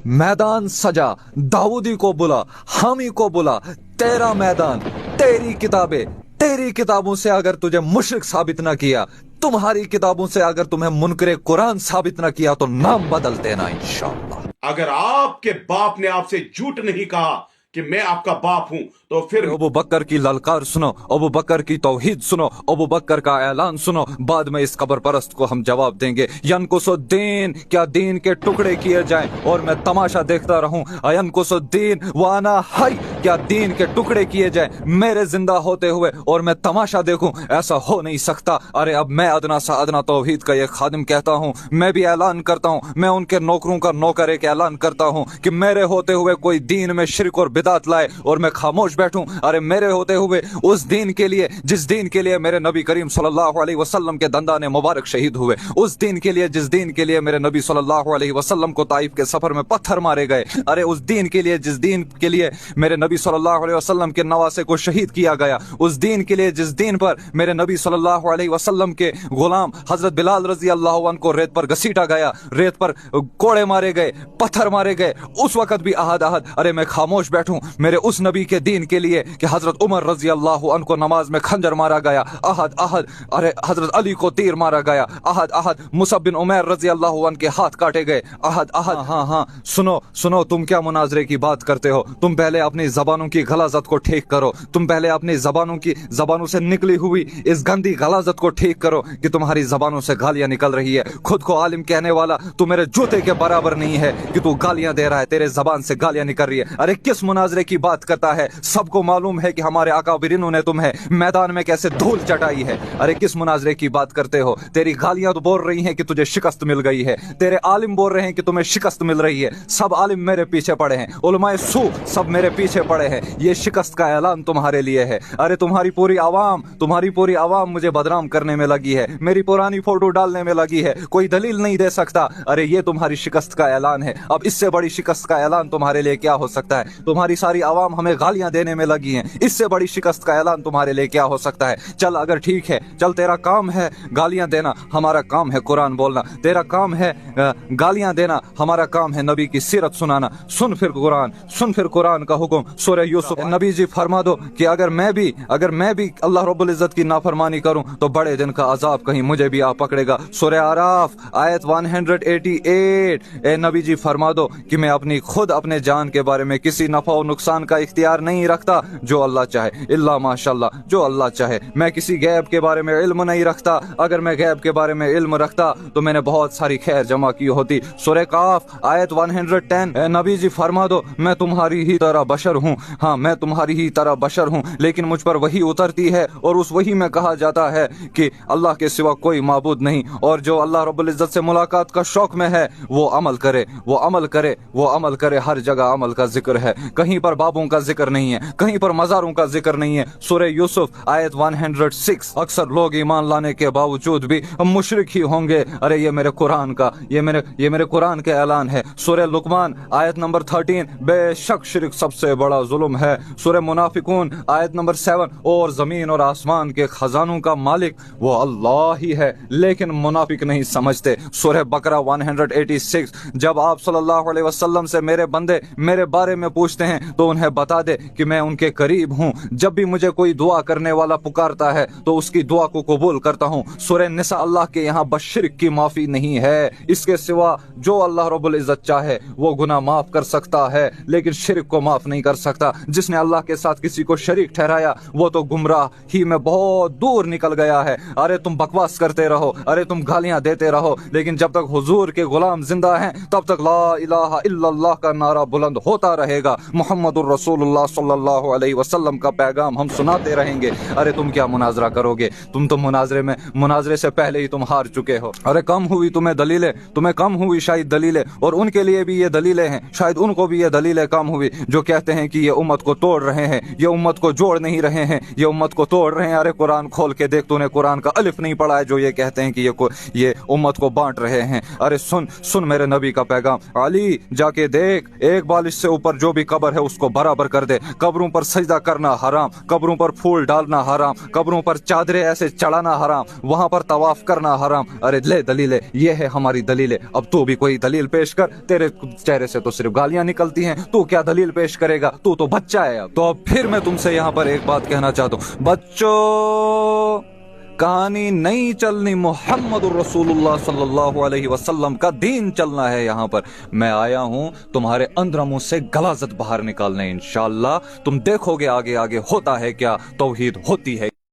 मैदान सजा, दाऊदी को बुला, हामी को बुला, तेरा मैदान, तेरी किताबें, तेरी किताबों से अगर तुझे मुशरिक साबित न किया, तुम्हारी किताबों से अगर तुम्हें मुनकरे कुरान साबित न किया तो नाम बदल देना इंशाअल्लाह। अगर आपके बाप ने आपसे झूठ नहीं कहा कि मैं आपका बाप हूं तो फिर अबू बकर की ललकार सुनो, अबू बकर की तौहीद सुनो, अबू बकर का ऐलान सुनो। बाद में इस कब्र परस्त को हम जवाब देंगे। यनकुसुद्दीन, क्या दीन के टुकड़े किए जाएं और मैं तमाशा देखता रहूं? यनकुसुद्दीन वाना हई, क्या दीन के टुकड़े किए जाएं मेरे जिंदा होते हुए और मैं तमाशा देखूं? ऐसा हो नहीं सकता। अरे अब मैं अदना सा अदना तौहीद का ये खादिम कहता हूं, मैं भी ऐलान करता हूं, मैं उनके नौकरों का नौकर एक ऐलान करता हूं कि मेरे होते हुए कोई दीन में शिरक और बिदात लाए और मैं खामोश बैठूं। अरे मेरे होते हुए उस दीन के लिए, जिस दीन के लिए मेरे नबी करीम सल्लल्लाहु अलैहि वसल्लम के दंदाने मुबारक शहीद हुए, उस दीन के लिए, जिस दीन के लिए मेरे नबी सल्लल्लाहु अलैहि वसल्लम को ताइफ के सफर में पत्थर मारे गए, अरे उस दीन के लिए, जिस दीन के लिए मेरे नबी सल्लल्लाहु अलैहि वसल्लम के नवासे को शहीद किया गया, उस दीन के लिए, जिस दीन पर मेरे नबी सल्लल्लाहु अलैहि वसल्लम के गुलाम हजरत बिलाल रजी अल्लाह अन्हु को रेत पर घसीटा गया, रेत पर कोड़े मारे गए, पत्थर मारे गए, उस वक्त भी अहद अहद, अरे मैं खामोश बैठूं मेरे उस नबी के दीन के लिए कि हजरत उमर रजी अल्लाह अन्हु को नमाज में खंजर मारा गया, अहद अहद, अरे हजरत अली को तीर मारा गया, अहद अहद, मुसअब बिन उमैर रजी अल्लाह अन्हु के हाथ काटे गए, अहद अहद। हाँ हाँ सुनो सुनो, तुम क्या मुनाजरे की बात करते हो? तुम पहले अपनी जबानों की गलाजत को ठीक करो, तुम पहले अपनी जबानों से निकली हुई इस गंदी गलाजत को ठीक करो कि तुम्हारी जबानों से गालियां निकल रही है। खुद को आलिम कहने वाला तू मेरे जूते के बराबर नहीं है कि तू गालियां दे रहा है, तेरे जबान से गालियां निकल रही है। अरे किस मुनाजरे की बात करता है? सबको मालूम है कि हमारे अकाबिरिनों ने तुम्हें मैदान में कैसे धूल चटाई है। अरे किस मुनाजरे की बात करते हो? तेरी गालियां तो बोल रही हैं कि तुझे शिकस्त मिल गई है, तेरे आलिम बोल रहे हैं कि तुम्हें शिकस्त मिल रही है, सब आलिम मेरे पीछे पड़े हैं, उलमाए सू सब मेरे पीछे पड़े हैं, ये शिकस्त का ऐलान तुम्हारे लिए है। अरे तुम्हारी पूरी आवाम मुझे बदनाम करने में लगी है, मेरी पुरानी फोटो डालने में लगी है, कोई दलील नहीं दे सकता। अरे ये तुम्हारी शिकस्त का ऐलान है। अब इससे बड़ी शिकस्त का ऐलान तुम्हारे लिए क्या हो सकता है? तुम्हारी सारी आवाम हमें गालियां देने में लगी हैं, इससे बड़ी शिकस्त का ऐलान तुम्हारे लिए क्या हो सकता है? चल अगर ठीक है, चल तेरा काम है गालियां देना, हमारा काम है कुरान बोलना, तेरा काम है गालियां देना, हमारा काम है नबी की सीरत सुनाना। सुन फिर कुरान का हुक्म सूरह यूसुफ। नबी जी फरमा दो कि अगर मैं भी अल्लाह रब्बुल इज्जत की नाफरमानी करूं तो बड़े दिन का अजाब कहीं मुझे भी आ पकड़ेगा। सूरह आराफ आयत 188। ए नबी जी फरमा दो कि मैं अपने जान के बारे में किसी नफा और नुकसान का इख्तियार नहीं रखता, जो अल्लाह चाहे, इल्ला माशाअल्लाह, जो अल्लाह चाहे। मैं किसी गैब के बारे में इल्म नहीं रखता, अगर मैं गैब के बारे में इल्म रखता तो मैंने बहुत सारी खैर जमा की होती। सूरह काफ आयत 110। ए नबी जी फरमा दो मैं तुम्हारी ही तरह बशर हूँ, हाँ मैं तुम्हारी ही तरह बशर हूँ, लेकिन मुझ पर वही उतरती है और उस वही में कहा जाता है कि अल्लाह के सिवा कोई माबूद नहीं, और जो अल्लाह रब्बुल इज्जत से मुलाकात का शौक में है वो अमल करे। हर जगह अमल का जिक्र है, कहीं पर बाबों का जिक्र नहीं है, कहीं पर मज़ारों का जिक्र नहीं है। सूरह यूसुफ आयत 106। अक्सर लोग ईमान लाने के बावजूद भी मुशरिक ही होंगे। अरे ये मेरे कुरान का ये मेरे कुरान के ऐलान है। सूरह लुकमान आयत नंबर 13। बेशक शिरक सबसे बड़ा जुल्म है। सूरह मुनाफिकून आयत नंबर 7। और जमीन और आसमान के खजानों का मालिक वो अल्लाह ही है, लेकिन मुनाफिक नहीं समझते। सूरह बकरा 186। जब आप सल्लल्लाहु अलैहि वसल्लम से मेरे बंदे मेरे बारे में पूछते हैं तो उन्हें बता दे कि मैं उनके करीब हूँ, जब भी मुझे कोई दुआ करने वाला पुकारता है तो उसकी दुआ को कबूल करता हूँ। सूरह निसा अल्लाह के यहाँ बस शिरक की माफी नहीं है, इसके सिवा जो अल्लाह रब्बुल इज्जत चाहे वो गुनाह माफ कर सकता है, लेकिन शिरक को माफ नहीं कर सकता। जिसने अल्लाह के साथ किसी को शरीक ठहराया वो तो गुमराह ही में बहुत दूर निकल गया है। अरे तुम बकवास करते रहो, अरे तुम गालियां देते रहो, लेकिन जब तक हुजूर के गुलाम जिंदा हैं तब तक ला इलाहा इल्लल्लाह का नारा बुलंद होता रहेगा, मुहम्मदुर रसूलुल्लाह सल्लल्लाहु अलैहि वसल्लम का पैगाम हम सुनाते रहेंगे। अरे तुम क्या मुनाजरा करोगे? तुम तो मुनाजरे से पहले ही तुम हार चुके हो। अरे कम हुई तुम्हें कम हुई शायद दलीलें, और उनके लिए भी ये दलीलें हैं, शायद उनको भी ये दलीलें कम हुई जो कहते हैं कि ये उम्मत को तोड़ रहे हैं, ये उम्मत को जोड़ नहीं रहे हैं, ये उम्मत को तोड़ रहे हैं। अरे कुरान खोल के देख, तूने कुरान का अलिफ नहीं पढ़ा है जो ये कहते हैं कि ये उम्मत को बांट रहे हैं। अरे सुन सुन मेरे नबी का पैगाम, अली जाके देख, एक बालिश से ऊपर जो भी कब्र है उसको बराबर कर दे। कब्रों पर सजदा करना हराम, कब्रों पर फूल डालना हराम, कब्रों पर चादरें ऐसे चढ़ाना हराम, वहां पर तवाफ करना हराम। अरे ले दलीलें, ये है हमारी दलीलें। अब तू भी कोई दलील पेश कर, तेरे चेहरे से तो सिर्फ गालियां निकलती हैं, तू क्या दलील पेश करेगा? तू तो बच्चा है। अब तो अब फिर मैं तुमसे यहाँ पर एक बात कहना चाहता हूँ, बच्चों, कहानी नहीं चलनी, मोहम्मद रसूलुल्लाह सल्लल्लाहु अलैहि वसल्लम का दीन चलना है। यहाँ पर मैं आया हूँ तुम्हारे अंदरमों से गलाजत बाहर निकालने। इंशाअल्लाह तुम देखोगे आगे आगे होता है क्या, तौहीद होती है।